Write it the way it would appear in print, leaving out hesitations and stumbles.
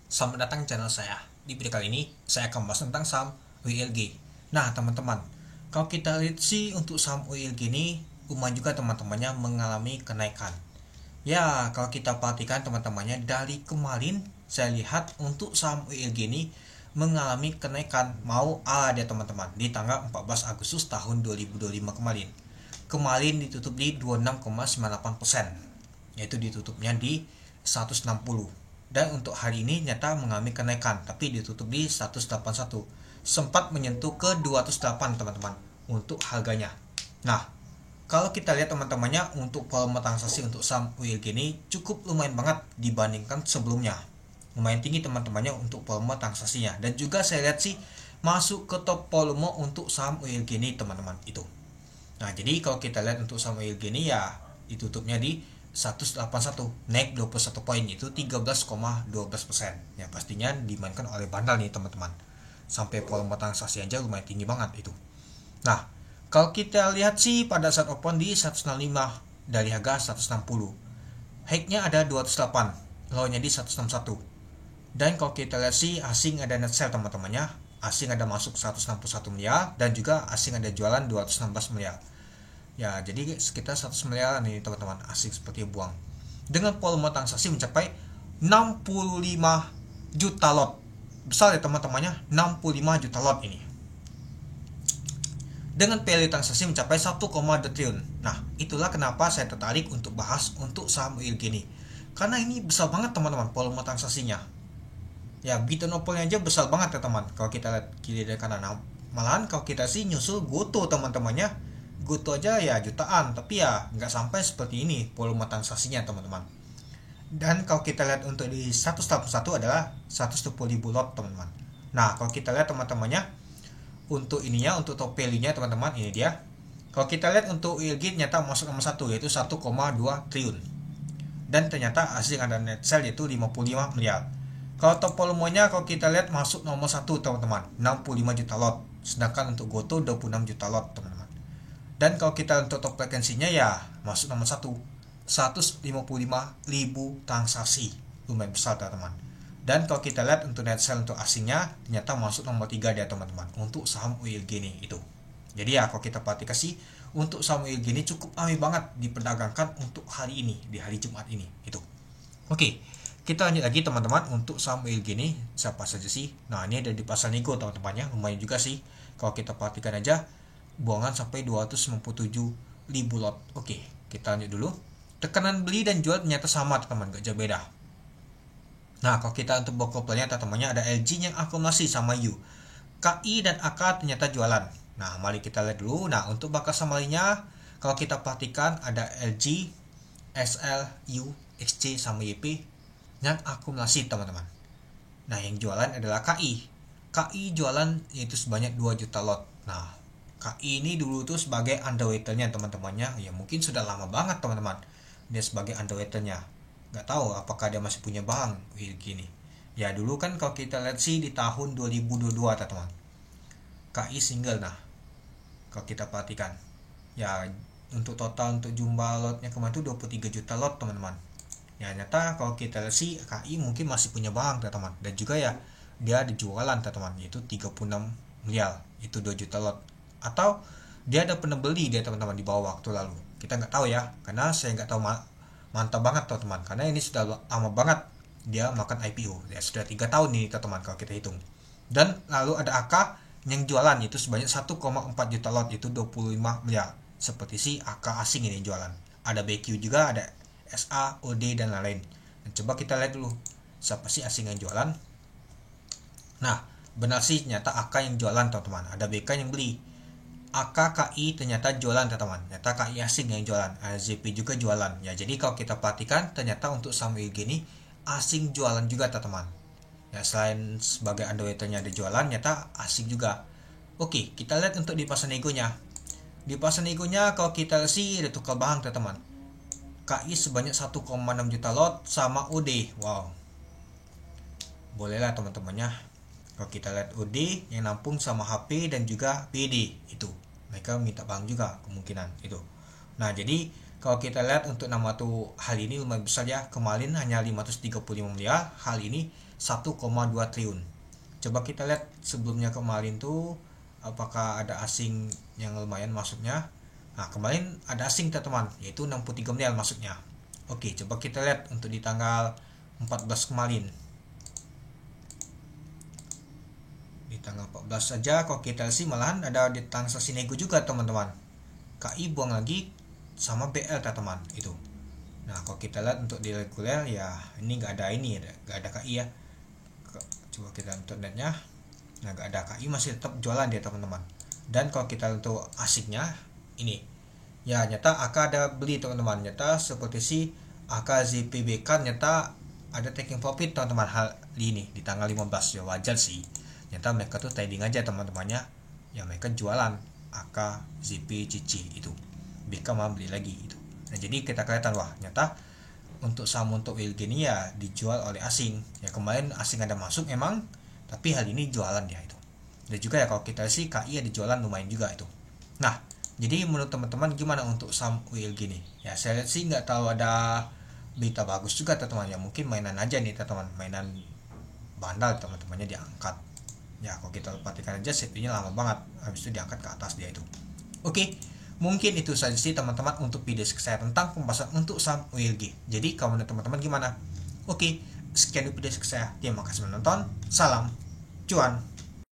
Selamat datang di channel saya. Di video kali ini saya akan membahas tentang saham WLG. Nah teman-teman, kalau kita lihat sih untuk saham WLG ini lumayan juga teman-temannya mengalami kenaikan. Ya kalau kita perhatikan teman-temannya dari kemarin saya lihat untuk saham WLG ini mengalami kenaikan mau ala dia teman-teman di tanggal 14 Agustus tahun 2025 kemarin. Kemarin ditutup di 26,98%, yaitu ditutupnya di 160. Dan untuk hari ini nyata mengalami kenaikan tapi ditutup di 181, sempat menyentuh ke 208 teman-teman untuk harganya. Nah kalau kita lihat teman-temannya untuk volume transaksi untuk saham WLG ini cukup lumayan banget dibandingkan sebelumnya, lumayan tinggi teman-temannya untuk volume transaksinya. Dan juga saya lihat sih masuk ke top volume untuk saham WLG ini teman-teman itu. Nah jadi kalau kita lihat untuk saham WLG ini ya ditutupnya di 181, naik 21 poin, itu 13,12%. Ya pastinya dimainkan oleh bandal nih teman-teman, sampai volume transaksi aja lumayan tinggi banget itu. Nah kalau kita lihat sih pada saat open di 165 dari harga 160, high-nya ada 208, low-nya di 161. Dan kalau kita lihat sih asing ada net sell teman-temannya, asing ada masuk 161 miliar dan juga asing ada jualan 216 miliar. Ya jadi sekitar 100 miliar nih teman-teman asing seperti buang, dengan volume transaksi mencapai 65 juta lot. Besar ya teman-temannya, 65 juta lot ini, dengan value transaksi mencapai 1,2 triliun. Nah itulah kenapa saya tertarik untuk bahas untuk saham WLG ini, karena ini besar banget teman-teman volume transaksinya. Ya beat Opelnya aja besar banget ya teman. Kalau kita lihat kiri dan kanan, malahan kalau kita sih nyusul Goto teman-temannya, Goto aja ya jutaan, tapi ya nggak sampai seperti ini volume transaksinya teman-teman. Dan kalau kita lihat untuk di 181 adalah 110.000 lot teman-teman. Nah kalau kita lihat teman-temannya untuk ininya, untuk top value-nya teman-teman, ini dia. Kalau kita lihat untuk WLG nyata masuk nomor 1 yaitu 1,2 triliun. Dan ternyata asing ada net sell yaitu 55 miliar. Kalau top volumenya kalau kita lihat masuk nomor 1 teman-teman, 65 juta lot. Sedangkan untuk Goto 26 juta lot teman-teman. Dan kalau kita untuk top frekuensinya ya masuk nomor 1, 155.000 transaksi, lumayan besar teman-teman. Dan kalau kita lihat untuk net sell untuk asingnya ternyata masuk nomor 3 dia teman-teman untuk saham WLG ini itu. Jadi ya kalau kita perhatikan sih untuk saham WLG ini cukup ramai banget diperdagangkan untuk hari ini, di hari Jumat ini itu. Oke, kita lanjut lagi teman-teman untuk saham WLG ini siapa saja sih. Nah ini ada di pasar nego teman-temannya, lumayan juga sih. Kalau kita perhatikan aja buangan sampai 297.000 lot. Oke, kita lanjut dulu. Tekanan beli dan jual ternyata sama teman-teman, gak jauh beda. Nah kalau kita untuk bokopelnya teman-temannya ada LG yang akumulasi sama U, KI dan AK ternyata jualan. Nah mari kita lihat dulu. Nah untuk bakal samarinya kalau kita perhatikan ada LG, SL, U, XC sama YP yang akumulasi teman-teman. Nah yang jualan adalah KI. KI jualan yaitu sebanyak 2 juta lot. Nah KI ini dulu tuh sebagai underwaternya teman-temannya, ya mungkin sudah lama banget teman-teman dia sebagai underwaternya. Nggak tahu apakah dia masih punya bank gini. Ya dulu kan kalau kita lihat sih di tahun 2022 teman-teman, KI single. Nah kalau kita perhatikan ya untuk total untuk jumlah lotnya kemarin itu 23 juta lot teman-teman. Ya nyata kalau kita lihat sih KI mungkin masih punya bank teman-teman, dan juga ya dia ada jualan teman-teman yaitu 36 miliar, itu 2 juta lot. Atau dia ada pernah beli dia teman-teman di bawah waktu lalu, kita nggak tahu ya, karena saya nggak tahu mantap banget teman-teman, karena ini sudah lama banget dia makan IPO ya, sudah 3 tahun nih teman-teman kalau kita hitung. Dan lalu ada AK yang jualan itu sebanyak 1,4 juta lot, itu 25 miliar, seperti si AK asing ini jualan. Ada BQ juga, ada SA, OD dan lain-lain. Dan coba kita lihat dulu siapa sih asing yang jualan. Nah benar sih nyata AK yang jualan teman-teman, ada BK yang beli. AKKI ternyata jualan teman-teman, ternyata KI asing yang jualan, AZP juga jualan ya. Jadi kalau kita perhatikan ternyata untuk saham WLG ini asing jualan juga teman-teman ya, selain sebagai underwaternya ada jualan, ternyata asing juga. Oke, kita lihat untuk di pasar negonya. Di pasar negonya kalau kita sih ada tukar barang teman-teman, KI sebanyak 1,6 juta lot sama OD. Wow, bolehlah teman-temannya. Kalau kita lihat OD yang nampung sama HP dan juga PD, itu mereka minta bank juga kemungkinan itu. Nah jadi Kalau kita lihat untuk nama tuh hal ini lumayan besar ya. Kemarin hanya 535 miliar, hal ini 1,2 triliun. Coba kita lihat sebelumnya kemarin tuh apakah ada asing yang lumayan masuknya. Nah, kemarin ada asing teman-teman, yaitu 63 miliar masuknya. Oke, coba kita lihat untuk di tanggal 14 kemarin. Di tanggal 14 saja kalau kita sih malahan ada di transaksi nego juga teman-teman. KI buang lagi sama BL teman-teman itu. Nah kalau kita lihat untuk di reguler ya ini nggak ada KI ya. Coba kita untuk netnya, nah nggak ada KI, masih tetap jualan dia teman-teman. Dan kalau kita untuk asiknya ini ya nyata AK ada beli teman-teman, nyata seperti si AK ZPBK nyata ada taking profit teman-teman hal ini di tanggal 15 ya, wajar sih. Nyata mereka tuh trading aja teman-temannya, ya mereka jualan AK ZP CC itu, BK mau beli lagi itu. Nah jadi kita kelihatan wah nyata untuk saham untuk WLG ini ya dijual oleh asing ya. Kemarin asing ada masuk emang, tapi hal ini jualan ya itu. Dan juga ya kalau kita sih KI ada jualan lumayan juga itu. Nah jadi menurut teman-teman gimana untuk saham WLG nih ya? Saya lihat sih nggak tahu ada berita bagus juga teman-teman ya, mungkin mainan aja nih teman-teman, mainan bandal teman-temannya diangkat ya. Kalau kita perhatikan aja safety-nya lama banget, habis itu diangkat ke atas dia itu. Oke, mungkin itu saja sih teman-teman untuk video saya tentang pembahasan untuk saham WLG. Jadi kalau menurut teman-teman gimana? Oke, sekian video saya. Terima kasih menonton. Salam cuan.